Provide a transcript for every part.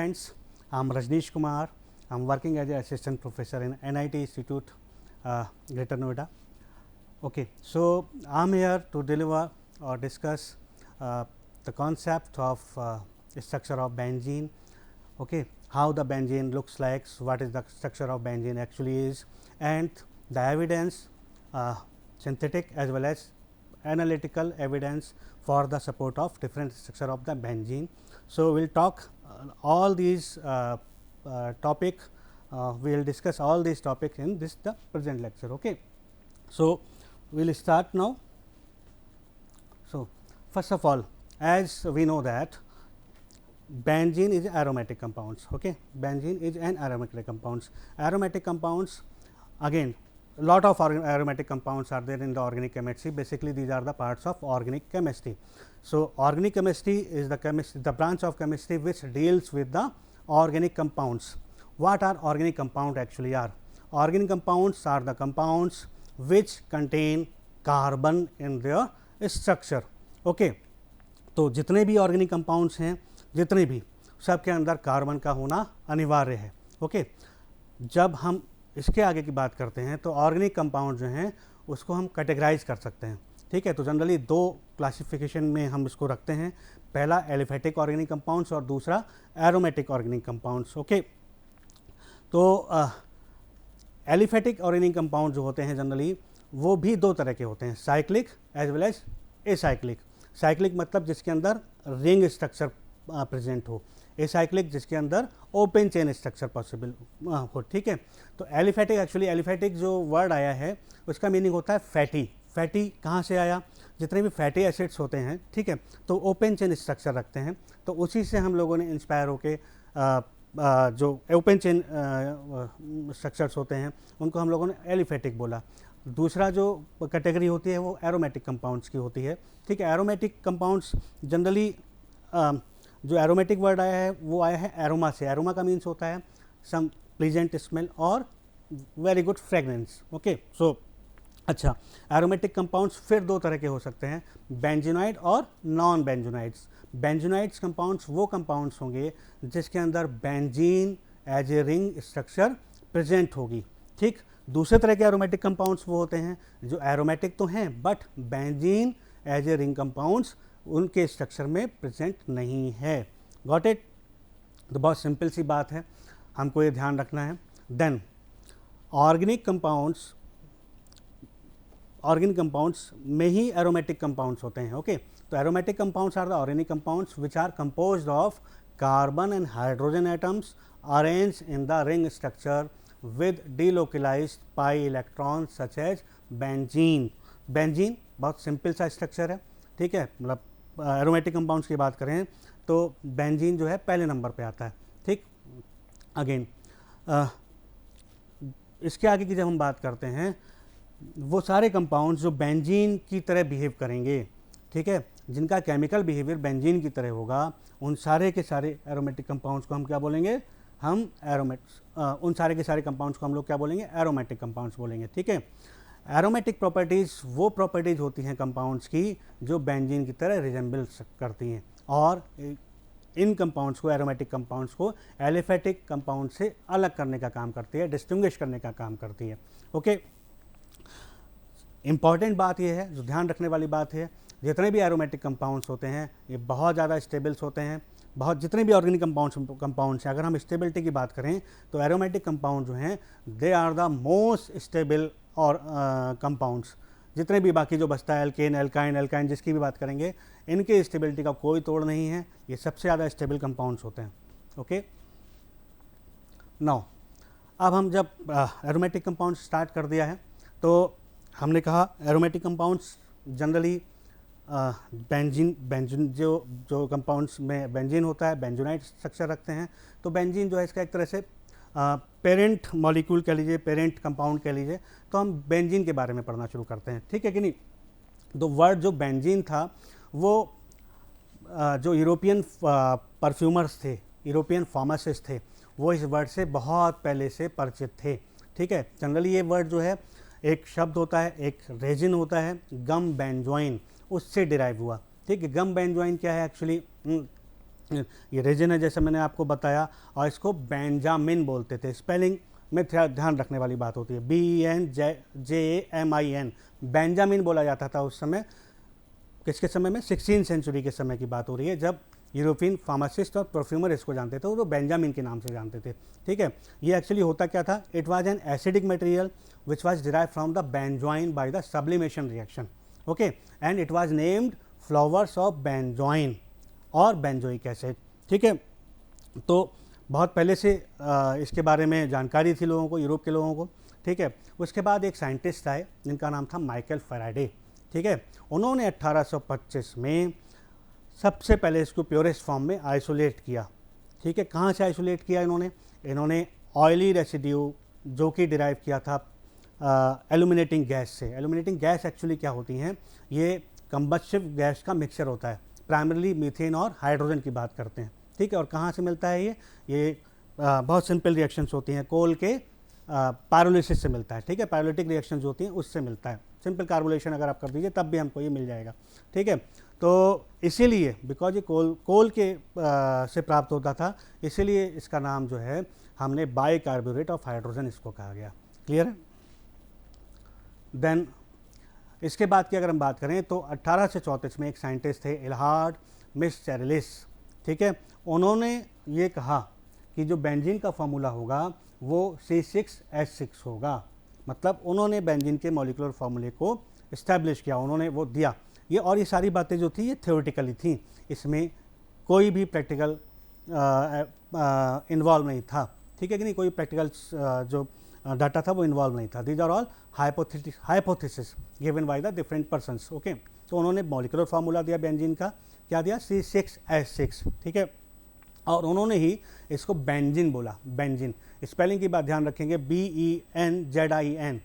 friends, I'm Rajneesh Kumar. I'm working as an assistant professor in NIT Institute, Greater Noida. Okay, so I'm here to deliver or discuss the concept of structure of benzene. Okay, how the benzene looks like, so what is the structure of benzene actually is, and the evidence, synthetic as well as analytical evidence for the support of different structure of the benzene. So, we will talk all these topic, we will discuss all these topics in this the present lecture. Okay. So, we will start now. So, first of all, as we know that benzene is aromatic compounds. Okay. Benzene is an aromatic compounds. Aromatic compounds, again lot of aromatic compounds are there in the organic chemistry. Basically, these are the parts of organic chemistry. So, organic chemistry is the branch of chemistry which deals with the organic compounds. What are organic compounds actually are? Organic compounds are the compounds which contain carbon in their structure. Okay. तो जितने भी organic compounds हैं, जितने भी, सबके अंदर carbon का होना अनिवार्य है. ओके. जब हम इसके आगे की बात करते हैं तो ऑर्गेनिक कंपाउंड जो हैं उसको हम कैटेगराइज कर सकते हैं. ठीक है. तो जनरली दो क्लासिफिकेशन में हम इसको रखते हैं. पहला एलिफेटिक ऑर्गेनिक कंपाउंड्स और दूसरा एरोमेटिक ऑर्गेनिक कंपाउंड्स. ओके. तो एलिफेटिक ऑर्गेनिक कंपाउंड जो होते हैं जनरली वो भी दो तरह के होते हैं, cyclic as well as acyclic. Cyclic मतलब जिसके अंदर रिंग स्ट्रक्चर प्रेजेंट हो, एसाइक्लिक जिसके अंदर ओपन चेन स्ट्रक्चर पॉसिबल हो. ठीक है. तो एलिफेटिक, एक्चुअली एलिफेटिक जो वर्ड आया है उसका मीनिंग होता है फैटी. फैटी कहाँ से आया? जितने भी फैटी एसिड्स होते हैं, ठीक है, तो ओपन चेन स्ट्रक्चर रखते हैं. तो उसी से हम लोगों ने इंस्पायर होके जो ओपन चेन स्ट्रक्चर्स होते हैं उनको हम लोगों ने एलिफेटिक बोला. दूसरा जो कैटेगरी होती है वो एरोमेटिक कंपाउंड्स की होती है. ठीक है. एरोमेटिक कंपाउंड्स जनरली जो एरोमेटिक वर्ड आया है वो आया है एरोमा से. एरोमा का मीन्स होता है सम प्लीजेंट स्मेल और वेरी गुड फ्रेगनेंस. ओके. सो अच्छा, एरोमेटिक कंपाउंड्स फिर दो तरह के हो सकते हैं, बेंजीनॉइड और नॉन बेंजीनॉइड्स. बेंजीनॉइड्स कंपाउंड्स वो कंपाउंड्स होंगे जिसके अंदर benzene as a ring structure present होगी. ठीक. दूसरे तरह के एरोमेटिक कंपाउंड्स वो होते हैं जो एरोमेटिक तो हैं but benzene as a ring compounds उनके स्ट्रक्चर में प्रेजेंट नहीं है. Got it. तो बहुत सिंपल सी बात है, हमको ये ध्यान रखना है. देन ऑर्गेनिक कंपाउंड्स में ही एरोमेटिक कंपाउंड्स होते हैं. ओके. तो aromatic compounds are the organic compounds which are composed of carbon and hydrogen atoms arranged in the ring structure with delocalized pi electrons such as benzene. Benzene बहुत simple सा structure है. ठीक है. मतलब aromatic compounds की बात करें तो बेंजीन जो है पहले नंबर पे आता है. ठीक. अगेन इसके आगे की जब हम बात करते हैं वो सारे कंपाउंड्स जो बेंजीन की तरह बिहेव करेंगे, ठीक है, जिनका केमिकल बिहेवियर बेंजीन की तरह होगा, उन सारे के सारे एरोमेटिक कंपाउंड्स को हम क्या बोलेंगे? हम उन सारे के सारे कंपाउंड्स को हम लोग क्या बोलेंगे? एरोमेटिक कंपाउंड्स बोलेंगे. ठीक है. एरोमेटिक प्रॉपर्टीज़ वो प्रॉपर्टीज़ होती हैं कंपाउंड्स की जो बेंजीन की तरह रिजेंबल करती हैं और इन कंपाउंड्स को, एरोमेटिक कंपाउंड्स को एलिफेटिक कंपाउंड से अलग करने का काम करती है, डिस्टिंग्विश करने का काम करती है. ओके. इम्पॉर्टेंट बात यह है, जो ध्यान रखने वाली बात है, जितने भी एरोमेटिक कंपाउंड्स होते हैं ये बहुत ज़्यादा स्टेबल्स होते हैं. बहुत जितने भी ऑर्गेनिक कंपाउंड्स हैं, अगर हम स्टेबिलिटी की बात करें तो एरोमेटिक कंपाउंड जो हैं they are the most stable और कंपाउंड्स. जितने भी बाकी जो बचता है एल्केन, एल्काइन जिसकी भी बात करेंगे, इनके स्टेबिलिटी का कोई तोड़ नहीं है. ये सबसे ज़्यादा स्टेबल कंपाउंड्स होते हैं. ओके. नाउ अब हम जब एरोमेटिक कंपाउंड्स स्टार्ट कर दिया है तो हमने कहा एरोमेटिक कंपाउंड्स जनरली बेंजीन जो कंपाउंड्स में बेंजीन होता है बेंजोनाइट स्ट्रक्चर रखते हैं. तो बेंजीन जो है इसका एक तरह से पेरेंट मॉलिक्यूल कह लीजिए, पेरेंट कंपाउंड कह लीजिए. तो हम बेंजीन के बारे में पढ़ना शुरू करते हैं. ठीक है कि नहीं. तो वर्ड जो बेंजीन था वो जो यूरोपियन परफ्यूमर्स थे, यूरोपियन फार्मासिस्ट थे, वो इस वर्ड से बहुत पहले से परिचित थे. ठीक है. जनरली ये वर्ड जो है एक शब्द होता है, एक रेजिन होता है, गम बेंजोइन, उससे डिराइव हुआ. ठीक है. गम बेंजोइन क्या है एक्चुअली? ये रेजिन है जैसे मैंने आपको बताया, और इसको बेंजामिन बोलते थे। स्पेलिंग में ध्यान रखने वाली बात होती है, BENJAMIN, बेंजामिन बोला जाता था उस समय। किसके समय में? 16वीं सेंचुरी के समय की बात हो रही है, जब यूरोपियन फार्मासिस्ट और परफ्यूमर इसको जानते थे, वो बेंजामिन के नाम से जानते थे। ठीक है, ये एक्चुअली होता क्या था? It was an acidic material which was derive from the benzoin by the sublimation reaction. Okay, and it was named flowers of benzoin और बेंजोइक एसिड। ठीक है, तो बहुत पहले से इसके बारे में जानकारी थी लोगों को, यूरोप के लोगों को। ठीक है, उसके बाद एक साइंटिस्ट आए जिनका नाम था माइकल फैराडे। ठीक है, उन्होंने 1825 में सबसे पहले इसको प्योरेस्ट फॉर्म में आइसोलेट किया। ठीक है, कहाँ से आइसोलेट किया इन्होंने ऑयली रेसिड्यू जो कि डिराइव किया था एल्यूमिनेटिंग गैस से। एल्यूमिनेटिंग गैस एक्चुअली क्या होती हैं? ये कंबस्टिव गैस का मिक्सचर होता है, प्राइमरली मीथेन और हाइड्रोजन की बात करते हैं। ठीक है, और कहाँ से मिलता है ये बहुत सिंपल रिएक्शंस होती हैं, कोल के पायरोलिसिस से मिलता है। ठीक है, पायरोलिटिक रिएक्शंस होती हैं उससे मिलता है। सिंपल कार्बोलेशन अगर आप कर दीजिए तब भी हमको ये मिल जाएगा। ठीक है, तो इसीलिए बिकॉज ये कोल के से प्राप्त होता था, इसीलिए इसका नाम जो है हमने बाई कार्बोरेट ऑफ हाइड्रोजन इसको कहा गया। क्लियर है? देन इसके बाद की अगर हम बात करें तो 1834 में एक साइंटिस्ट थे इल्हार्ड मिसचेरलिस। ठीक है, उन्होंने ये कहा कि जो बेंजीन का फार्मूला होगा वो C6H6 होगा। मतलब उन्होंने बेंजीन के मॉलिक्यूलर फार्मूले को इस्टेब्लिश किया, उन्होंने वो दिया। ये और ये सारी बातें जो थी ये थ्योरेटिकली थी, इसमें कोई भी प्रैक्टिकल इन्वॉल्व नहीं था। ठीक है कि नहीं? कोई प्रैक्टिकल जो डाटा था वो इन्वॉल्व नहीं था। These are all hypothesis given by the different persons. Okay, तो उन्होंने मॉलिक्यूलर फार्मूला दिया बेंजीन का, क्या दिया? C6H6। ठीक है, और उन्होंने ही इसको बेंजीन बोला। बेंजीन स्पेलिंग की बात ध्यान रखेंगे, BENZIN।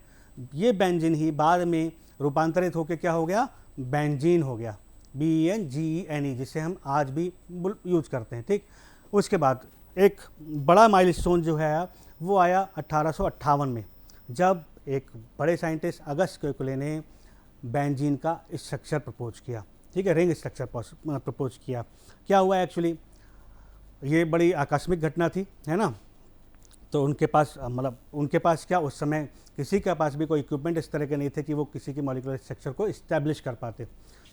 ये बेंजीन ही बाद में रूपांतरित होकर क्या हो गया? बेंजीन हो गया, BENGENE, जिसे हम आज भी यूज करते हैं। ठीक, उसके बाद एक बड़ा माइलस्टोन जो है वो आया 1858 में, जब एक बड़े साइंटिस्ट अगस्त केकुले ने बेंजीन का स्ट्रक्चर प्रपोज किया। ठीक है, रिंग स्ट्रक्चर प्रपोज किया। क्या हुआ एक्चुअली? ये बड़ी आकस्मिक घटना थी, है ना? तो उनके पास मतलब उनके पास क्या, उस समय किसी के पास भी कोई इक्विपमेंट इस तरह के नहीं थे कि वो किसी की मॉलिक्यूलर स्ट्रक्चर को इस्टेब्लिश कर पाते।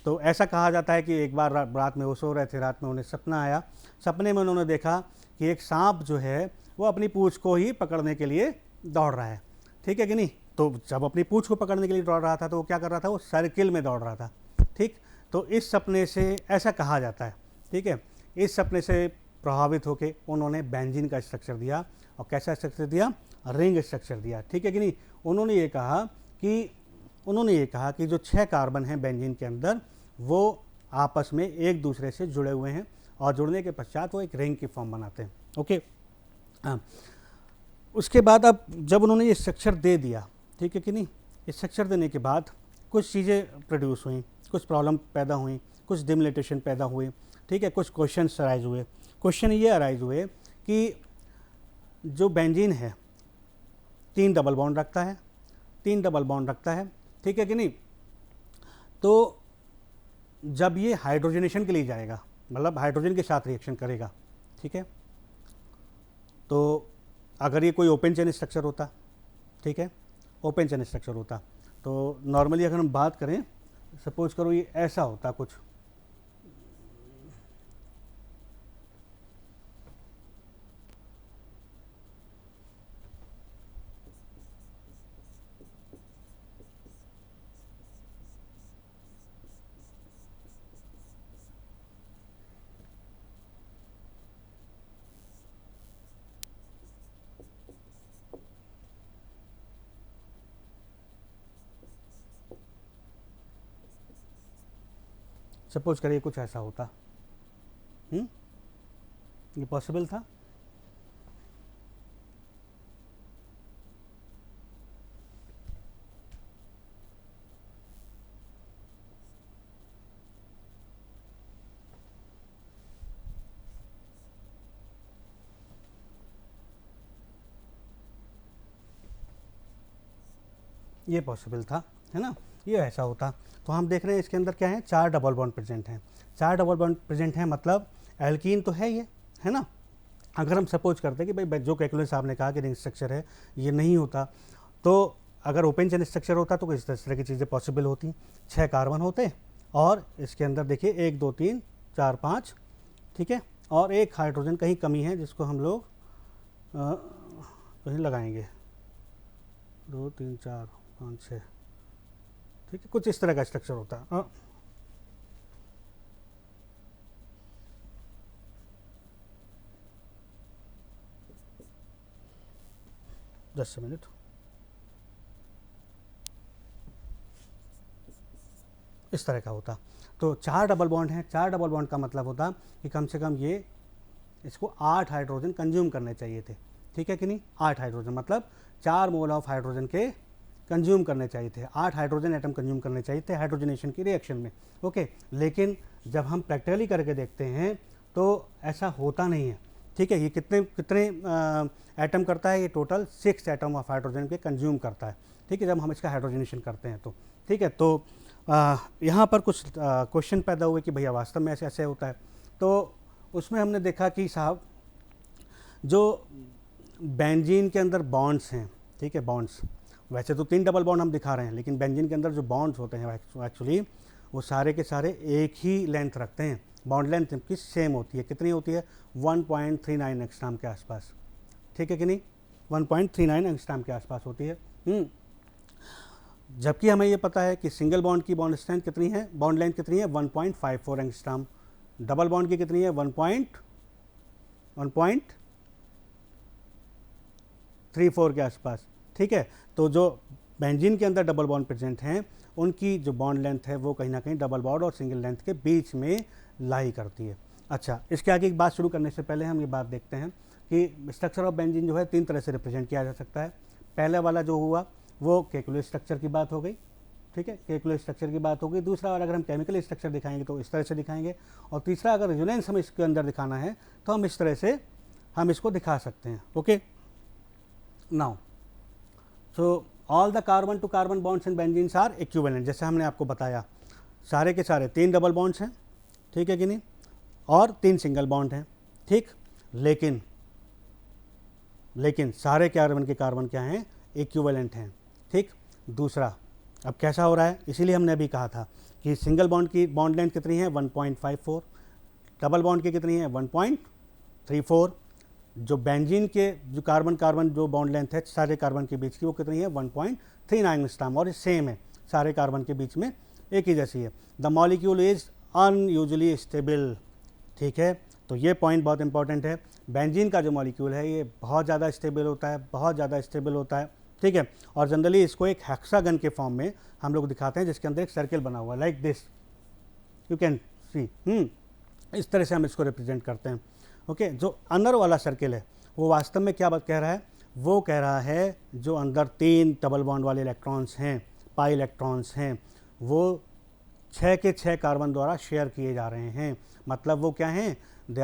तो ऐसा कहा जाता है कि एक बार रात में वो सो रहे थे, रात में उन्हें सपना आया। सपने में उन्होंने देखा कि एक सांप जो है वो अपनी पूँछ को ही पकड़ने के लिए दौड़ रहा है। ठीक है कि नहीं? तो जब अपनी पूँछ को पकड़ने के लिए दौड़ रहा था तो वो क्या कर रहा था? वो सर्किल में दौड़ रहा था। ठीक, तो इस सपने से ऐसा कहा जाता है। ठीक है, इस सपने से प्रभावित होकर उन्होंने बेंजीन का स्ट्रक्चर दिया। और कैसा स्ट्रक्चर दिया? रिंग स्ट्रक्चर दिया। ठीक है कि नहीं? उन्होंने ये कहा कि जो 6 कार्बन हैं बेंजीन के अंदर वो आपस में एक दूसरे से जुड़े हुए हैं, और जुड़ने के पश्चात वो एक रिंग की फॉर्म बनाते हैं। ओके, हाँ, उसके बाद अब जब उन्होंने ये स्ट्रक्चर दे दिया, ठीक है कि नहीं, स्ट्रक्चर देने के बाद कुछ चीज़ें प्रोड्यूस हुई, कुछ प्रॉब्लम पैदा हुई, कुछ डिमिलिटेशन पैदा हुए। ठीक है, कुछ क्वेश्चन अराइज हुए। क्वेश्चन ये अराइज हुए कि जो बेंजीन है 3 डबल बॉन्ड रखता है, 3 डबल बॉन्ड रखता है। ठीक है कि नहीं? तो जब ये हाइड्रोजनेशन के लिए जाएगा, मतलब हाइड्रोजन के साथ रिएक्शन करेगा, ठीक है, तो अगर ये कोई ओपन चेन स्ट्रक्चर होता, ठीक है, ओपन चेन स्ट्रक्चर होता, तो नॉर्मली अगर हम बात करें, सपोज करो ये ऐसा होता कुछ, सपोज करिए कुछ ऐसा होता। ये पॉसिबल था? ये पॉसिबल था, है ना? ये ऐसा होता। तो हम देख रहे हैं इसके अंदर क्या है, 4 डबल बॉन्ड प्रेजेंट हैं। 4 डबल बॉन्ड प्रेजेंट हैं, मतलब एल्कीन तो है ये, है ना। अगर हम सपोज करते हैं कि भाई जो कैलकुलस साहब ने कहा कि रिंग स्ट्रक्चर है ये नहीं होता, तो अगर ओपन चेन स्ट्रक्चर होता तो किस तरह की चीज़ें पॉसिबल होती। 6 कार्बन होते और इसके अंदर देखिए 1 2 3 4 5, ठीक है, और एक हाइड्रोजन कहीं कमी है जिसको हम लोग कहीं लगाएंगे, 2 3 4 5 6, ठीक है, कुछ इस तरह का स्ट्रक्चर होता है। जस्ट मिनट, इस तरह का होता। तो 4 डबल बॉन्ड हैं, 4 डबल बॉन्ड का मतलब होता कि कम से कम ये इसको 8 हाइड्रोजन कंज्यूम करने चाहिए थे, ठीक है कि नहीं। 8 हाइड्रोजन मतलब 4 मोल ऑफ हाइड्रोजन के कंज्यूम करने चाहिए थे, 8 हाइड्रोजन एटम कंज्यूम करने चाहिए थे हाइड्रोजनेशन की रिएक्शन में, ओके। लेकिन जब हम प्रैक्टिकली करके देखते हैं तो ऐसा होता नहीं है, ठीक है। ये कितने कितने एटम करता है, ये टोटल 6 एटम ऑफ हाइड्रोजन के कंज्यूम करता है, ठीक है, जब हम इसका हाइड्रोजनेशन करते हैं तो, ठीक है। तो यहाँ पर कुछ क्वेश्चन पैदा हुए कि भैया वास्तव में ऐसे ऐसे होता है। तो उसमें हमने देखा कि साहब जो बेंजीन के अंदर बॉन्ड्स हैं, ठीक है, बॉन्ड्स वैसे तो 3 डबल बॉन्ड हम दिखा रहे हैं, लेकिन बेंजीन के अंदर जो बॉन्ड्स होते हैं एक्चुअली वो सारे के सारे एक ही लेंथ रखते हैं। बॉन्ड लेंथ इनकी सेम होती है, कितनी होती है, 1.39 एंगस्ट्रॉम के आसपास, ठीक है कि नहीं, 1.39 एंगस्ट्रॉम के आसपास होती है। जबकि हमें ये पता है कि सिंगल बॉन्ड की बॉन्ड स्ट्रेंथ कितनी है, बॉन्ड लेंथ कितनी है, 1.54 एंगस्ट्रॉम, डबल बॉन्ड की कितनी है, 1.34 के आसपास, ठीक है। तो जो बेंजीन के अंदर डबल बॉन्ड प्रेजेंट हैं उनकी जो बॉन्ड लेंथ है वो कहीं ना कहीं डबल बॉन्ड और सिंगल लेंथ के बीच में लाई करती है। अच्छा, इसके आगे एक बात शुरू करने से पहले हम ये बात देखते हैं कि स्ट्रक्चर ऑफ बेंजीन जो है 3 तरह से रिप्रेजेंट किया जा सकता है। पहले वाला जो हुआ वो केकुलस स्ट्रक्चर की बात हो गई, ठीक है, केकुलस स्ट्रक्चर की बात हो गई। दूसरा, और अगर हम केमिकल स्ट्रक्चर दिखाएंगे तो इस तरह से दिखाएंगे, और तीसरा अगर रेजोनेंस हम इसके अंदर दिखाना है तो हम इस तरह से हम इसको दिखा सकते हैं, okay. Now so all the carbon to carbon bonds in benzenes are equivalent, जैसे हमने आपको बताया सारे के सारे 3 डबल बॉन्ड्स हैं, ठीक है कि नहीं, और 3 सिंगल बॉन्ड हैं, ठीक। लेकिन सारे कार्बन के कार्बन क्या हैं, इक्विवेलेंट हैं, ठीक। दूसरा, अब कैसा हो रहा है, इसीलिए हमने अभी कहा था कि सिंगल बॉन्ड की बॉन्ड लेंथ कितनी है, 1.54, डबल बॉन्ड की कितनी है, 1.34, जो बेंजीन के जो कार्बन कार्बन जो बॉन्ड लेंथ है सारे कार्बन के बीच की वो कितनी है, 1.39 एंगस्ट्रॉम, और ये सेम है सारे कार्बन के बीच में एक ही जैसी है। The molecule is unusually stable, ठीक है। तो ये पॉइंट बहुत इंपॉर्टेंट है, बेंजीन का जो मॉलिक्यूल है ये बहुत ज़्यादा स्टेबल होता है, बहुत ज़्यादा स्टेबल होता है, ठीक है। और जनरली इसको एक हेक्सागन के फॉर्म में हम लोग दिखाते हैं जिसके अंदर एक सर्किल बना हुआ है, लाइक दिस, यू कैन सी, इस तरह से हम इसको रिप्रेजेंट करते हैं, ओके। जो अंदर वाला सर्किल है वो वास्तव में क्या बात कह रहा है, वो कह रहा है जो अंदर 3 डबल बॉन्ड वाले इलेक्ट्रॉन्स हैं, पाई इलेक्ट्रॉन्स हैं, वो 6 के 6 कार्बन द्वारा शेयर किए जा रहे हैं। मतलब वो क्या हैं, दे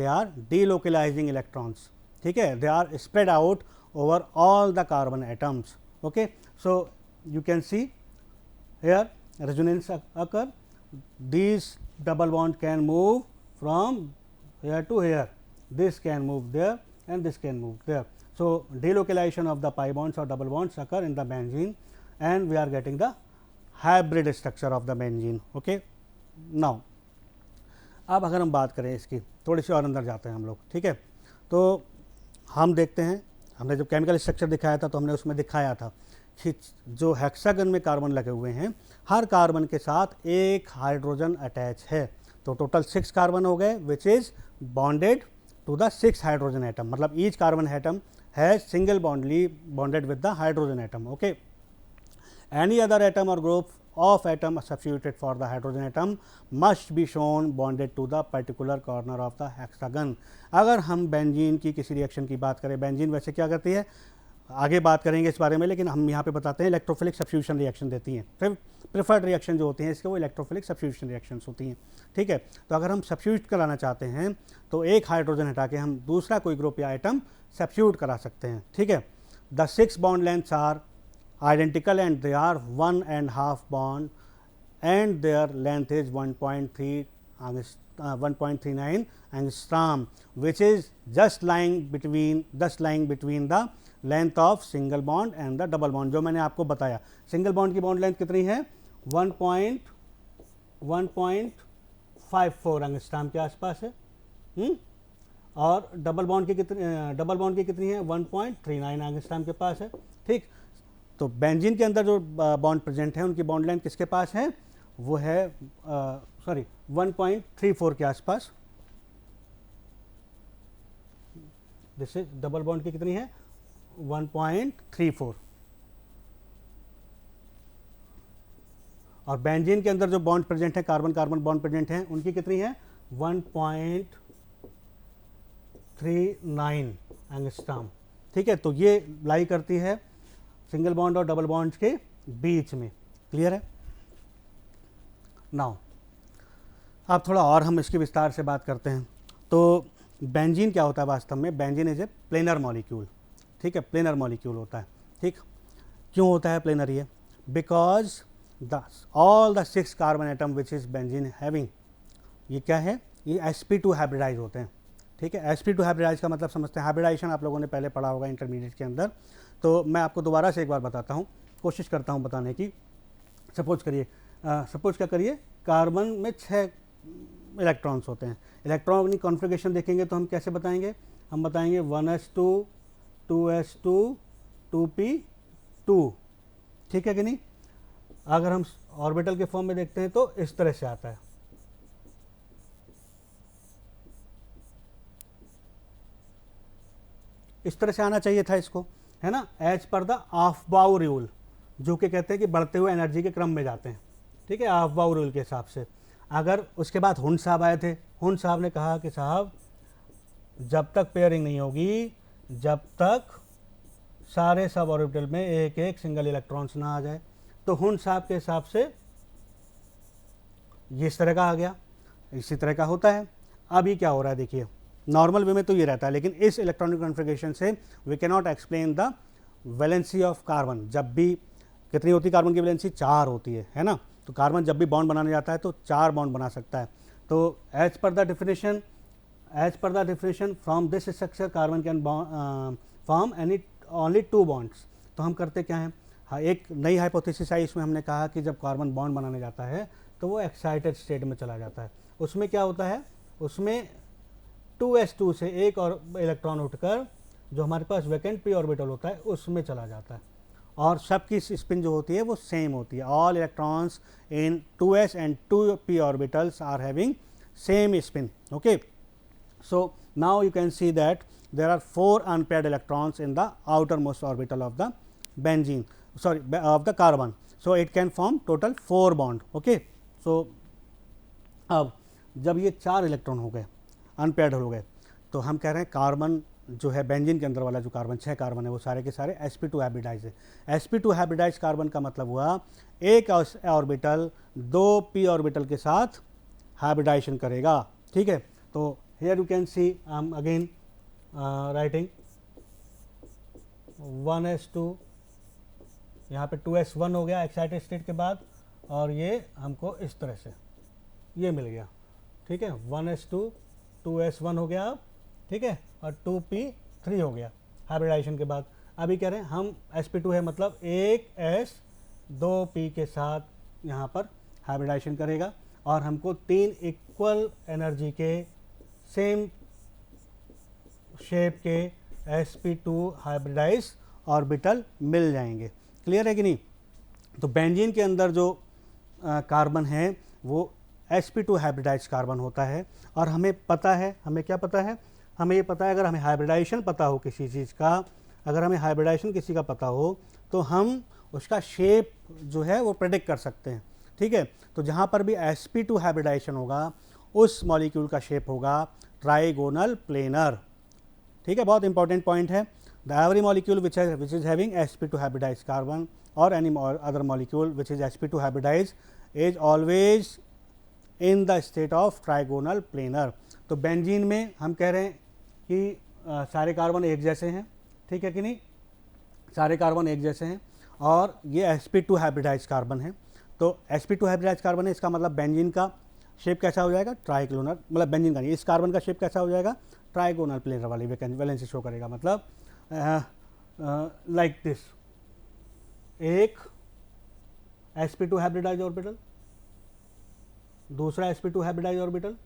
आर डीलोकलाइजिंग इलेक्ट्रॉन्स, ठीक है, they are spread out over all the carbon atoms, okay. So you can see here resonance occur, these double bond can move from here to here, this can move there and this can move there. So delocalization of the pi bonds or double bonds occur in the benzene and we are getting the hybrid structure of the benzene, okay. Now अब अगर हम बात करें इसकी थोड़ी सी और अंदर जाते हैं हम लोग, ठीक है। तो हम देखते हैं, हमने जब केमिकल स्ट्रक्चर दिखाया था तो हमने उसमें दिखाया था कि जो हेक्सागन में कार्बन लगे हुए हैं हर कार्बन के साथ एक हाइड्रोजन अटैच है, तो टोटल 6 कार्बन हो गए which is bonded to the 6 hydrogen atom, मतलब ईच कार्बन एटम है single bondly bonded with the hydrogen atom, okay. Any other atom और group of atom substituted for the hydrogen atom must be shown bonded to the particular corner of the hexagon। अगर हम benzene की किसी reaction की बात करें, benzene वैसे क्या करती है, आगे बात करेंगे इस बारे में, लेकिन हम यहाँ पे बताते हैं इलेक्ट्रोफिलिक सब्स्टिट्यूशन रिएक्शन देती हैं, फिर प्रेफर्ड रिएक्शन जो होती हैं इसके वो इलेक्ट्रोफिलिक सब्स्टिट्यूशन रिएक्शंस होती हैं, ठीक है। तो अगर हम सब्स्टिट्यूट कराना चाहते हैं तो एक हाइड्रोजन हटा के हम दूसरा कोई ग्रुप या आइटम सब्स्टिट्यूट करा सकते हैं, ठीक है। The 6 bond lengths are identical and they are 1.5 bond and their length is 1.3 1.39 angstrom which is just lying between the length of single bond and the double bond. जो मैंने आपको बताया, सिंगल बॉन्ड की बॉन्ड लेंथ कितनी है 1.54 angstrom के आसपास है, और डबल बॉन्ड की कितनी है 1.39 एंगस्ट्रॉम के पास है। ठीक, तो बेंजीन के अंदर जो बॉन्ड प्रेजेंट है उनकी बॉन्ड लेंथ किसके पास है, वो है 1.34 के आसपास। दिस इज डबल बॉन्ड की कितनी है 1.34, और बेंजीन के अंदर जो बॉन्ड प्रेजेंट है, कार्बन कार्बन बॉन्ड प्रेजेंट है, उनकी कितनी है 1.39 एंगस्ट्रॉम। ठीक है, तो ये लाई करती है सिंगल बॉन्ड और डबल बॉन्ड के बीच में। क्लियर है? नाउ अब थोड़ा और हम इसकी विस्तार से बात करते हैं। तो बेंजीन क्या होता है वास्तव में? Benzene is a planar molecule. ठीक है, प्लेनर मॉलिक्यूल होता है। ठीक, क्यों होता है प्लेनर? ये because all the 6 carbon atom which is benzene having, ये क्या है, ये sp2 हाइब्रिडाइज होते हैं। ठीक है, sp2 हाइब्रिडाइज का मतलब समझते हैं, हाइब्रिडाइजेशन आप लोगों ने पहले पढ़ा होगा इंटरमीडिएट के अंदर। तो मैं आपको दोबारा से एक बार बताता हूँ, कोशिश करता हूँ बताने की। सपोज क्या करिए, कार्बन में 6 इलेक्ट्रॉन्स होते हैं। इलेक्ट्रॉन की कॉन्फ़िगरेशन देखेंगे तो हम कैसे बताएंगे? हम बताएंगे 1s2 2s2 2p2। ठीक है कि नहीं? अगर हम ऑर्बिटल के फॉर्म में देखते हैं तो इस तरह से आता है। इस तरह से आना चाहिए था इसको, है ना, एज पर द ऑफ-बाउ रूल, जो कि कहते हैं कि बढ़ते हुए एनर्जी के क्रम में जाते हैं। ठीक है, ऑफ-बाउ रूल के हिसाब से। अगर उसके बाद हुंड साहब आए थे, हुंड साहब ने कहा कि साहब जब तक पेयरिंग नहीं होगी, जब तक सारे सब ऑर्बिटल में एक एक सिंगल इलेक्ट्रॉन्स ना आ जाए, तो हुंड साहब के हिसाब से ये इस तरह का आ गया, इसी तरह का होता है। अब ये क्या हो रहा है देखिए, नॉर्मल वे में तो ये रहता है, लेकिन इस इलेक्ट्रॉनिक कॉन्फ़िगरेशन से we can not explain the valency of carbon. जब भी कितनी होती है कार्बन की वैलेंसी? 4 होती है ना। तो कार्बन जब भी बॉन्ड बनाने जाता है तो 4 बॉन्ड बना सकता है। तो as per the definition from this structure carbon can form only 2 bonds. तो हम करते क्या हैं, हाँ, एक नई हाइपोथेसिस आई, इसमें हमने कहा कि जब कार्बन बॉन्ड बनाने जाता है तो वो एक्साइटेड स्टेट में चला जाता है। उसमें क्या होता है, उसमें 2s2 से एक और इलेक्ट्रॉन उठकर जो हमारे पास वैकेंट p ऑर्बिटल होता है उसमें चला जाता है, और सबकी स्पिन जो होती है वो सेम होती है। All electrons in 2s and 2p orbitals are having same spin. Okay, so now you can see that there are 4 unpaired electrons in the outermost orbital of the of the carbon, so it can form total 4 bond. Okay, so अब जब ये 4 electron हो गए, unpaired हो गए, तो हम कह रहे हैं कार्बन जो है बेंजीन के अंदर वाला जो कार्बन 6 कार्बन है वो सारे के सारे sp2 हाइब्रिडाइज है। sp2 हाइब्रिडाइज कार्बन का मतलब हुआ एक ऑर्बिटल 2 p ऑर्बिटल के साथ हाइब्रिडाइजेशन करेगा। ठीक है, तो here you can C I am again writing 1s2, यहाँ पे 2s1 हो गया एक्साइटेड स्टेट के बाद, और ये हमको इस तरह से ये मिल गया। ठीक है, 1s2 2s1 हो गया अब, ठीक है, और 2p3 हो गया हाइब्रिडाइजेशन के बाद। अभी कह रहे हैं हम sp2 है मतलब एक s 2p के साथ यहाँ पर हाइब्रिडाइजेशन करेगा, और हमको 3 इक्वल एनर्जी के सेम शेप के sp2 हाइब्रिडाइज ऑर्बिटल मिल जाएंगे। क्लियर है कि नहीं? तो बेंजीन के अंदर जो कार्बन है वो sp2 हाइब्रिडाइज कार्बन होता है, और हमें पता है, हमें क्या पता है, हमें ये पता है अगर हमें हाइब्रिडाइजेशन पता हो किसी चीज़ का, अगर हमें हाइब्रिडाइजेशन किसी का पता हो तो हम उसका शेप जो है वो प्रेडिक्ट कर सकते हैं। ठीक है, तो जहाँ पर भी sp2 हाइब्रिडाइजेशन होगा उस मॉलिक्यूल का शेप होगा ट्राइगोनल प्लेनर। ठीक है, बहुत इंपॉर्टेंट पॉइंट है। The every molecule which is having sp2 hybridize carbon और any other molecule which is sp2 hybridize is always in the state of trigonal planar. तो बेंजीन में हम कह रहे हैं कि सारे कार्बन एक जैसे हैं, ठीक है कि नहीं, सारे कार्बन एक जैसे हैं, और ये sp2 हाइब्रिडाइज कार्बन है। तो sp2 हाइब्रिडाइज कार्बन है, इसका मतलब बेंजीन का शेप कैसा हो जाएगा, ट्राइक्लोनल, मतलब बेंजीन का नहीं, इस कार्बन का शेप कैसा हो जाएगा, ट्राइगोनल प्लेनर वाली वैलेंसी शो करेगा, मतलब लाइक दिस, एक sp2 हाइब्रिडाइज ऑर्बिटल, दूसरा sp2 हाइब्रिडाइज ऑर्बिटल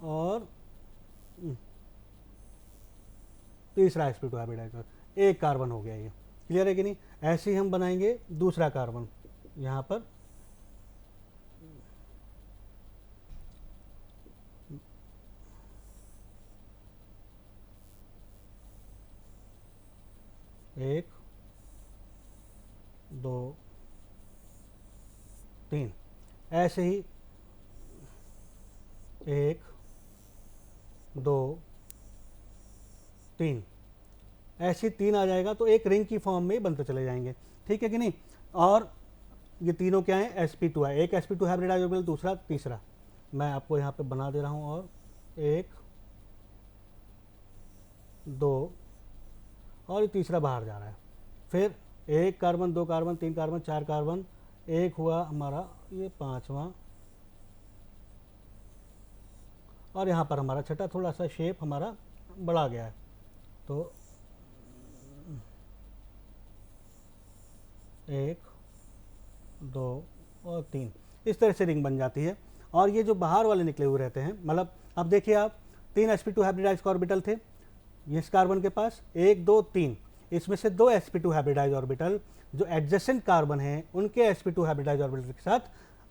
और तीसरा sp2 हाइब्रिडाइज ऑर्बिटल, एक कार्बन हो गया ये, क्लियर है कि नहीं। ऐसे ही हम बनाएंगे दूसरा कार्बन, यहाँ पर एक, दो, तीन, ऐसे ही एक, दो, तीन, ऐसे तीन आ जाएगा तो एक रिंग की फॉर्म में बनते चले जाएंगे, ठीक है कि नहीं। और ये तीनों क्या है, sp2 है, एक sp2 हाइब्रिडाइज ऑर्बिटल, दूसरा, तीसरा, मैं आपको यहाँ पे बना दे रहा हूँ, और एक, दो, और ये तीसरा बाहर जा रहा है, फिर एक कार्बन, दो कार्बन, तीन कार्बन, चार कार्बन, एक हुआ हमारा ये पांचवा, और यहाँ पर हमारा छठा, थोड़ा सा शेप हमारा बढ़ा गया है, तो एक, दो और तीन, इस तरह से रिंग बन जाती है। और ये जो बाहर वाले निकले हुए रहते हैं, मतलब अब देखिए आप, तीन sp2 हाइब्रिडाइज ऑर्बिटल थे इस कार्बन के पास, एक, दो, तीन, इसमें से दो sp2 हाइब्रिडाइज ऑर्बिटल जो एडजेसेंट कार्बन हैं उनके sp2 हाइब्रिडाइज ऑर्बिटल के साथ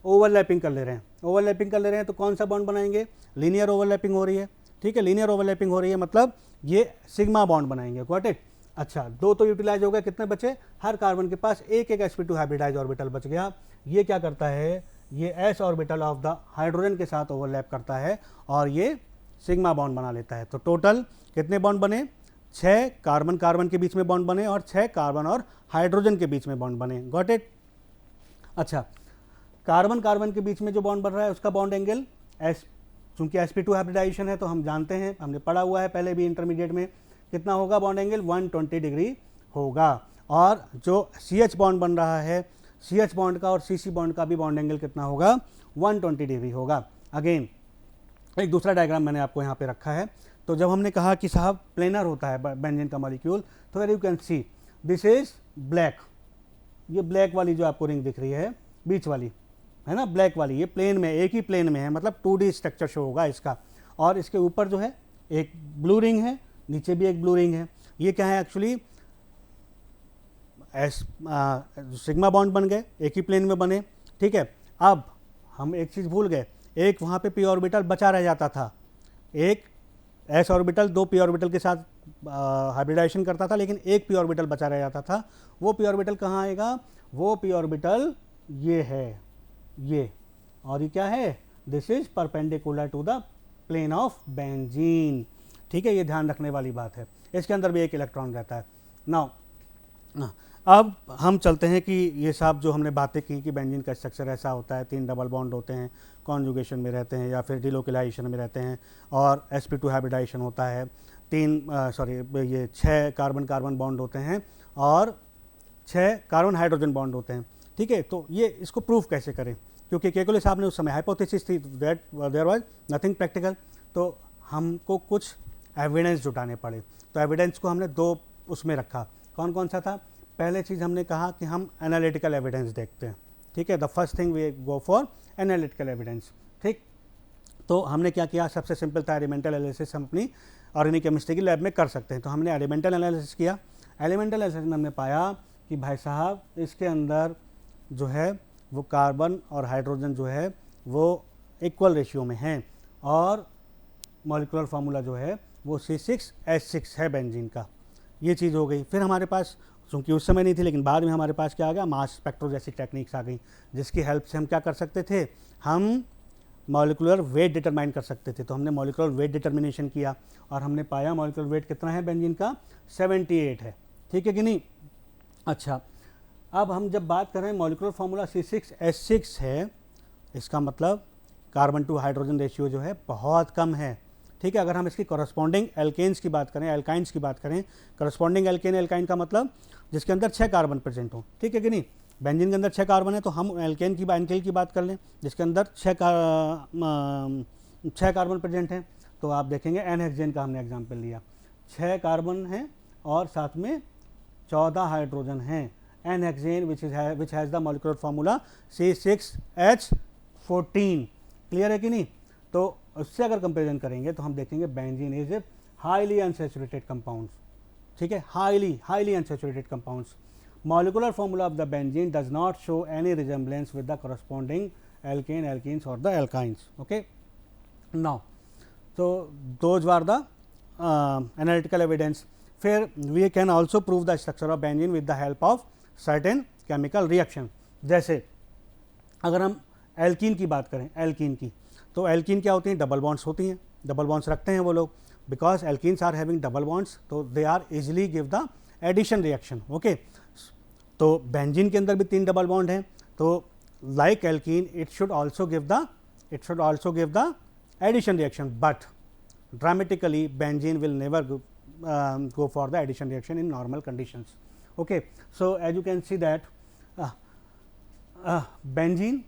ओवरलैपिंग कर ले रहे हैं, ओवरलैपिंग कर ले रहे हैं, तो कौन सा बॉन्ड बनाएंगे, लीनियर ओवरलैपिंग हो रही है, ठीक है, लीनियर ओवरलैपिंग हो रही है, मतलब ये सिग्मा बॉन्ड बनाएंगे, गॉट इट। अच्छा, दो तो यूटिलाइज हो गए, कितने बचे, हर कार्बन के पास एक एक sp2 हाइब्रिडाइज ऑर्बिटल बच गया। ये क्या करता है, ये s orbital of the hydrogen के साथ ओवरलैप करता है और ये सिग्मा बॉन्ड बना लेता है। तो टोटल कितने बॉन्ड बने, 6 कार्बन कार्बन के बीच में बॉन्ड बने और 6 कार्बन और हाइड्रोजन के बीच में बॉन्ड बने, गॉट इट। अच्छा, कार्बन कार्बन के बीच में जो बॉन्ड बन रहा है उसका बॉन्ड एंगल एस, चूंकि sp2 हाइब्रिडाइजेशन है तो हम जानते हैं, हमने पढ़ा हुआ है पहले भी इंटरमीडिएट में, कितना होगा बॉन्ड एंगल, 120 डिग्री होगा। और जो CH बॉन्ड बन रहा है, CH बॉन्ड का और CC बॉन्ड का भी बॉन्ड एंगल कितना होगा, 120 डिग्री होगा। अगेन एक दूसरा डायग्राम मैंने आपको यहाँ पे रखा है। तो जब हमने कहा कि साहब प्लेनर होता है बेंजीन का मॉलिक्यूल, तो where you can see this is black, ये ब्लैक वाली जो आपको रिंग दिख रही है बीच वाली, है ना, ब्लैक वाली, ये प्लेन में, एक ही प्लेन में है, मतलब 2D स्ट्रक्चर शो होगा इसका। और इसके ऊपर जो है एक ब्लू रिंग है, नीचे भी एक ब्लू रिंग है। ये क्या है एक्चुअली, सिग्मा बॉन्ड बन गए, एक ही प्लेन में बने, ठीक है। अब हम एक चीज़ भूल गए, एक वहाँ पे p ऑर्बिटल बचा रह जाता था, एक s ऑर्बिटल दो p ऑर्बिटल के साथ हाइब्रिडाइजेशन करता था, लेकिन एक p ऑर्बिटल बचा रह जाता था। वो p ऑर्बिटल कहाँ आएगा, वो p ऑर्बिटल ये है, ये, और ये क्या है, this is perpendicular to the plane of benzene, ठीक है, ये ध्यान रखने वाली बात है। इसके अंदर भी एक इलेक्ट्रॉन रहता है। नाउ अब हम चलते हैं कि ये सब जो हमने बातें की कि बेंजीन का स्ट्रक्चर ऐसा होता है, 3 डबल बॉन्ड होते हैं, कॉन्जुगेशन में रहते हैं या फिर डिलोकलाइजेशन में रहते हैं, और sp2 हाइब्रिडाइजेशन होता है, 6 कार्बन कार्बन बॉन्ड होते हैं और 6 कार्बन हाइड्रोजन बॉन्ड होते हैं, ठीक है। तो ये इसको प्रूफ कैसे करें, क्योंकि केकुले साहब ने उस समय हाइपोथेसिस थी that there was nothing practical, तो हमको कुछ एविडेंस जुटाने पड़े। तो एविडेंस को हमने दो उसमें रखा, कौन कौन सा था। पहले चीज़ हमने कहा कि हम एनालिटिकल एविडेंस देखते हैं, ठीक है, the first thing we go for analytical evidence, ठीक। तो हमने क्या किया, सबसे सिंपल था एलिमेंटल एनालिसिस, हम अपनी ऑर्गेनिक केमिस्ट्री की लैब में कर सकते हैं। तो हमने एलिमेंटल एनालिसिस किया। एलिमेंटल एनालिसिस में हमने पाया कि भाई साहब इसके अंदर जो है वो कार्बन और हाइड्रोजन जो है वो इक्वल रेशियो में हैं, और मॉलिक्यूलर फार्मूला जो है वो C6H6 है बेंजीन का। ये चीज़ हो गई। फिर हमारे पास, चूँकि उस समय नहीं थी लेकिन बाद में हमारे पास क्या आ गया, मास स्पेक्ट्रो जैसी टेक्निक्स आ गई, जिसकी हेल्प से हम क्या कर सकते थे, हम मॉलिक्यूलर वेट डिटरमाइन कर सकते थे। तो हमने मॉलिक्यूलर वेट डिटर्मिनेशन किया और हमने पाया मॉलिक्यूलर वेट कितना है बेंजीन का, 78 है, ठीक है कि नहीं। अच्छा, अब हम जब बात कर रहे हैं मॉलिक्यूलर फार्मूला C6H6 है, इसका मतलब कार्बन टू हाइड्रोजन रेशियो जो है बहुत कम है, ठीक है। अगर हम इसकी कॉरस्पॉन्डिंग एल्केन्स की बात करें, एल्काइंस की बात करें, कॉरस्पॉन्डिंग एल्केन, एल्काइन का मतलब जिसके अंदर 6 कार्बन प्रेजेंट हो, ठीक है कि नहीं। बेंजीन के अंदर 6 कार्बन है, तो हम एल्केन की बात कर लें जिसके अंदर 6 कार्बन प्रेजेंट हैं, तो आप देखेंगे एन हेक्सेन का हमने एग्जाम्पल लिया, 6 कार्बन हैं और साथ में 14 हाइड्रोजन हैं। N hexane which has the molecular formula C6H14। Clear है कि नहीं? तो उससे अगर कंपेरिजन करेंगे तो हम देखेंगे benzene is a highly unsaturated compounds, ठीक है, highly unsaturated compounds. Molecular formula of the benzene does not show any resemblance with the corresponding alkane, alkenes or the alkynes. Okay, now so those were the analytical evidence. फिर we can also prove the structure of benzene with the help of certain chemical reaction. जैसे अगर हम alkene की बात करें, alkene की, तो alkene क्या होती हैं? डबल बॉन्ड्स होती हैं, डबल बॉन्ड्स रखते हैं वो लोग, because alkenes are having double bonds, तो they are easily give the addition reaction. Okay, तो बेंजीन के अंदर भी 3 डबल बॉन्ड हैं, तो like alkene it should also give the addition reaction, but dramatically benzene will never go for the addition reaction in normal conditions. Okay, so as you can see that benzene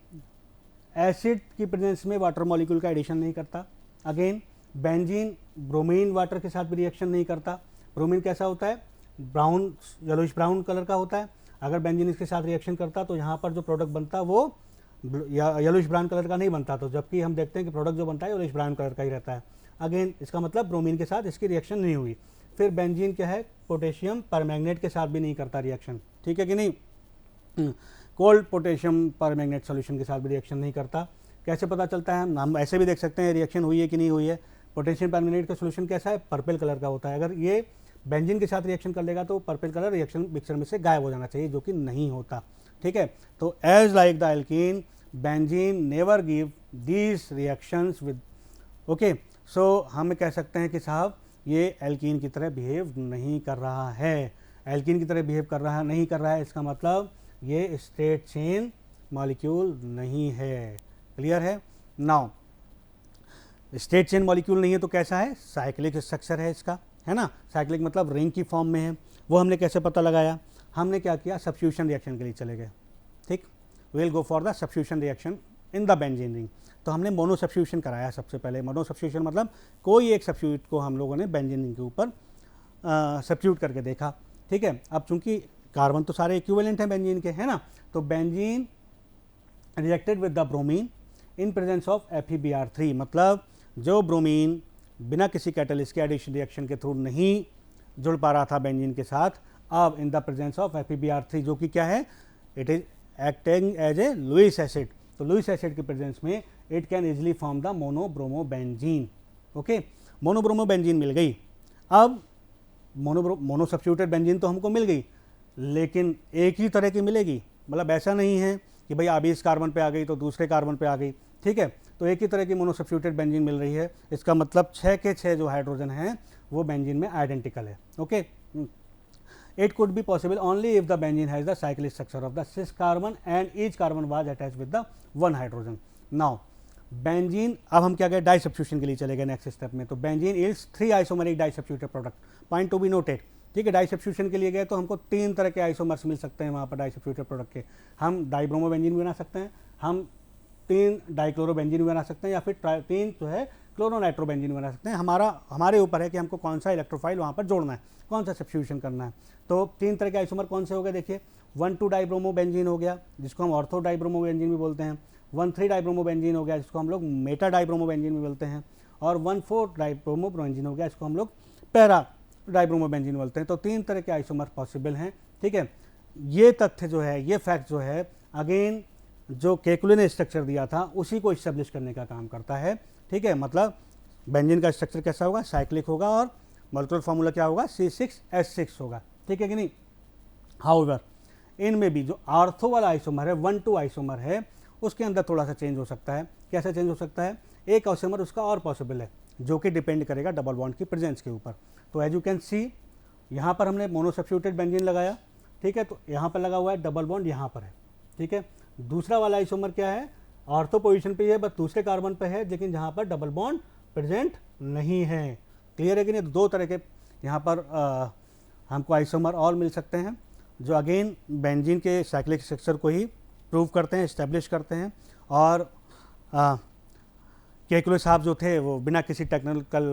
acid की presence में water molecule का addition नहीं करता। Again benzene bromine water के साथ भी reaction नहीं करता। ब्रोमीन कैसा होता है? ब्राउन, येलोइश ब्राउन कलर का होता है। अगर बेंजीन इसके साथ रिएक्शन करता तो यहाँ पर जो प्रोडक्ट बनता वो येलोइश ब्राउन कलर का नहीं बनता, तो जबकि हम देखते हैं कि प्रोडक्ट जो बनता है येलोइश ब्राउन कलर का ही रहता है। अगेन इसका मतलब ब्रोमीन के साथ इसकी रिएक्शन नहीं हुई। फिर बेंजीन क्या है? पोटेशियम परमैंगनेट के साथ भी नहीं करता रिएक्शन, ठीक है कि नहीं? कोल्ड पोटेशियम परमैंगनेट सॉल्यूशन के साथ भी रिएक्शन नहीं करता। कैसे पता चलता है? हम ऐसे भी देख सकते हैं रिएक्शन हुई है कि नहीं हुई है। पोटेशियम परमैंगनेट का सॉल्यूशन कैसा है? पर्पल कलर का होता है। अगर ये बेंजीन के साथ रिएक्शन कर लेगा तो पर्पल कलर रिएक्शन मिक्सचर में से गायब हो जाना चाहिए, जो कि नहीं होता, ठीक है। तो as like the alkene, benzene never give these reactions with, okay. So हम कह सकते हैं कि साहब ये एल्कीन की तरह बिहेव नहीं कर रहा है। एल्कीन की तरह बिहेव नहीं कर रहा है, इसका मतलब ये स्ट्रेट चेन मॉलिक्यूल नहीं है। क्लियर है? नाउ स्ट्रेट चेन मॉलिक्यूल नहीं है तो कैसा है? साइक्लिक स्ट्रक्चर है इसका, है ना। साइक्लिक मतलब रिंग की फॉर्म में है। वो हमने कैसे पता लगाया? हमने क्या किया? सब्स्टिट्यूशन रिएक्शन के लिए चले गए, ठीक। We will go for the substitution reaction in the benzene ring. तो हमने मोनो सब्स्टिट्यूशन कराया सबसे पहले। मोनो सब्स्टिट्यूशन मतलब कोई एक सब्स्टिट्यूट को हम लोगों ने बेंजीन रिंग के ऊपर सब्स्टिट्यूट करके देखा, ठीक है। अब चूंकि कार्बन तो सारे इक्विवेलेंट हैं बेंजीन के, है ना, तो benzene reacted with the bromine in presence of FeBr3, मतलब जो ब्रोमीन बिना किसी कैटलिस्ट के एडिशन रिएक्शन के थ्रू नहीं जुड़ पा रहा था बेंजीन के साथ, अब in the presence of FeBr3 जो कि क्या है? It is acting as a Lewis acid. तो लुईस एसिड के प्रेजेंस में it can easily form the monobromobenzene. Okay, monobromobenzene मिल गई। अब मोनो सब्स्टिट्यूटेड बेंजीन तो हमको मिल गई, लेकिन एक ही तरह की मिलेगी, मतलब ऐसा नहीं है कि भाई अब इस कार्बन पे आ गई तो दूसरे कार्बन पे आ गई, ठीक है। तो एक ही तरह की मोनो सब्स्टिट्यूटेड बेंजीन मिल रही है। इसका मतलब 6 के 6 जो हाइड्रोजन हैं वो बेंजीन में आइडेंटिकल है। Okay, it could be possible only if the benzene has the cyclic structure of the cis carbon and each carbon was attached with the one hydrogen. Now benzene, अब हम क्या गए? Die substitution के लिए चले गए next step में। तो benzene is 3 isomeric di substituted product, point to be noted, ठीक है। डाई सब्स्टिट्यूशन के लिए गए तो हमको 3 तरह के आइसोमर्स मिल सकते हैं वहाँ पर डाई सब्स्टिट्यूटेड प्रोडक्ट के। हम डाइब्रोमोबेंजीन भी बना सकते हैं, हम 3 डाइक्लोरोबेंजीन भी बना सकते हैं, या फिर 3 जो है क्लोरोनाइट्रोबेंजीन बना सकते हैं। हमारे ऊपर है कि हमको कौन सा इलेक्ट्रोफाइल वहाँ पर जोड़ना है, कौन सा सब्स्टिट्यूशन करना है। तो 3 तरह के आइसोमर कौन से हो गए? देखिए, 1,2 डाइब्रोमोबेंजीन हो गया जिसको हम ऑर्थो डाइब्रोमोबेंजीन भी बोलते हैं, 1,3 डाइब्रोमोबेंजीन हो गया जिसको हम लोग मेटा डाइब्रोमोबेंजीन भी बोलते हैं, और 1,4 डाइब्रोमोबेंजीन हो गया जिसको हम लोग पैरा डाइब्रोमोबेंजीन बोलते हैं। तो 3 तरह के आइसोमर पॉसिबल हैं, ठीक है। ये तथ्य जो है, ये फैक्ट जो है, अगेन जो केकुले ने स्ट्रक्चर दिया था उसी को इस्टेब्लिश करने का काम करता है, ठीक है। मतलब बेंजीन का स्ट्रक्चर कैसा होगा? साइक्लिक होगा, और मॉलिक्यूलर फार्मूला क्या होगा? C6H6 होगा, ठीक है कि नहीं। हाउएवर इनमें भी जो आर्थो वाला आइसोमर है, 1,2 आइसोमर है, उसके अंदर थोड़ा सा चेंज हो सकता है। कैसे चेंज हो सकता है? एक आइसोमर उसका और पॉसिबल है, जो कि डिपेंड करेगा डबल बॉन्ड की प्रेजेंस के ऊपर। तो एज यू कैन सी, यहाँ पर हमने मोनो सब्स्टिट्यूटेड बेंजीन लगाया, ठीक है। तो यहाँ पर लगा हुआ है डबल बॉन्ड, यहाँ पर है, ठीक है। दूसरा वाला आइसोमर क्या है? ऑर्थो पोजीशन पे है, बस दूसरे कार्बन पे है, लेकिन जहाँ पर डबल बॉन्ड प्रेजेंट नहीं है। क्लियर है कि नहीं? 2 तरह के यहाँ पर हमको आइसोमर और मिल सकते हैं जो अगेन बेंजीन के साइक्लिक स्ट्रक्चर को ही प्रूव करते हैं, इस्टेब्लिश करते हैं। और केकुले साहब जो थे वो बिना किसी टेक्निकल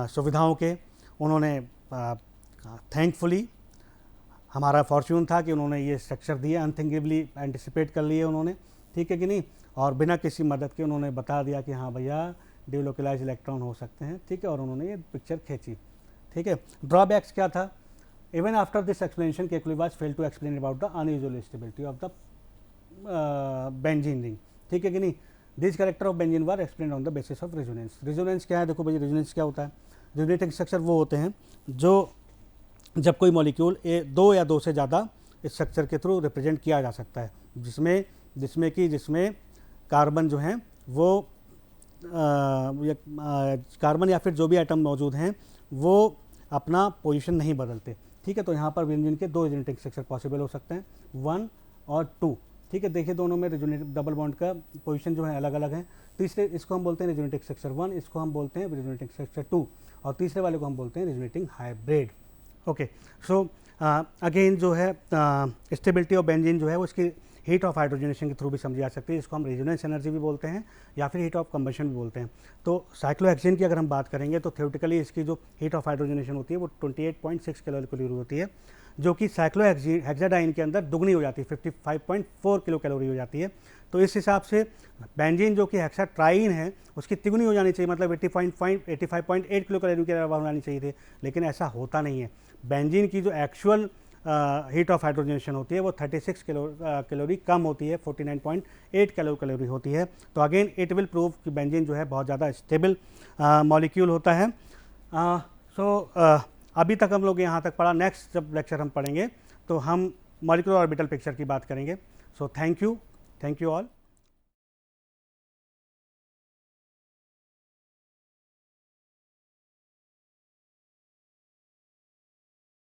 सुविधाओं के उन्होंने थैंकफुली, हमारा फॉर्च्यून था कि उन्होंने ये स्ट्रक्चर दिया, अनथिंकेबली एंटिसिपेट कर लिए उन्होंने, ठीक है कि नहीं, और बिना किसी मदद के उन्होंने बता दिया कि हाँ भैया डिलोकलाइज इलेक्ट्रॉन हो सकते हैं, ठीक है, और उन्होंने ये पिक्चर खींची, ठीक है। ड्रॉबैक्स क्या था? Even after this explanation Kekule was fail to explain about the unusual stability of the benzene ring, ठीक है कि नहीं। This character of benzene were explain on the basis of resonance. Resonance क्या है? देखो भाई, रेजोनेंस क्या होता है? रेजोनेटिंग स्ट्रक्चर वो होते हैं जो जब कोई मॉलिक्यूल दो या दो से ज़्यादा स्ट्रक्चर के थ्रू रिप्रेजेंट किया जा सकता है, जिसमें कार्बन जो हैं वो कार्बन या फिर जो भी एटम मौजूद हैं वो अपना पोजीशन नहीं बदलते, ठीक है। तो यहाँ पर बेंजीन के दो रेजोनेटिंग स्ट्रक्चर पॉसिबल हो सकते हैं, 1 और 2, ठीक है। देखिए दोनों में रेजोनेटिव डबल बॉन्ड का पोजीशन जो है अलग अलग है। तीसरे इसको हम बोलते हैं रेजोनेटिंग स्ट्रक्चर 1, इसको हम बोलते हैं रेजोनेटिंग स्ट्रक्चर 2, और तीसरे वाले को हम बोलते हैं resonating hybrid. Okay, so again जो है स्टेबिलिटी ऑफ बेंजीन जो है वो इसकी हीट ऑफ हाइड्रोजनेशन के थ्रू भी समझी जा सकती है, इसको हम रेजोनेंस एनर्जी भी बोलते हैं या फिर हीट ऑफ कंबशन भी बोलते हैं। तो साइक्लोहेक्सेन की अगर हम बात करेंगे तो थ्योरेटिकली इसकी जो हीट ऑफ हाइड्रोजनेशन होती है वो 28.6 कैलोरी होती है, जो कि साइक्लोहेक्साडाइन के अंदर दुगनी हो जाती है, 55.4 किलो कैलोरी हो जाती है। तो इस हिसाब से बेंजीन जो कि हेक्साट्राइन है उसकी तिगुनी हो जानी चाहिए, मतलब 85.8 किलो कैलोरी के अलावा होनी चाहिए थे, लेकिन ऐसा होता नहीं है। बेंजीन की जो एक्चुअल हीट ऑफ हाइड्रोजनेशन होती है वो 36 कैलोरी कम होती है, 49.8 कैलोरी होती है। तो अगेन इट विल प्रूव कि बेंजीन जो है बहुत ज़्यादा स्टेबल मॉलिक्यूल होता है। अभी तक हम लोग यहाँ तक पढ़ा। नेक्स्ट जब लेक्चर हम पढ़ेंगे तो हम मॉलिक्यूलर ऑर्बिटल पिक्चर की बात करेंगे। So thank you all.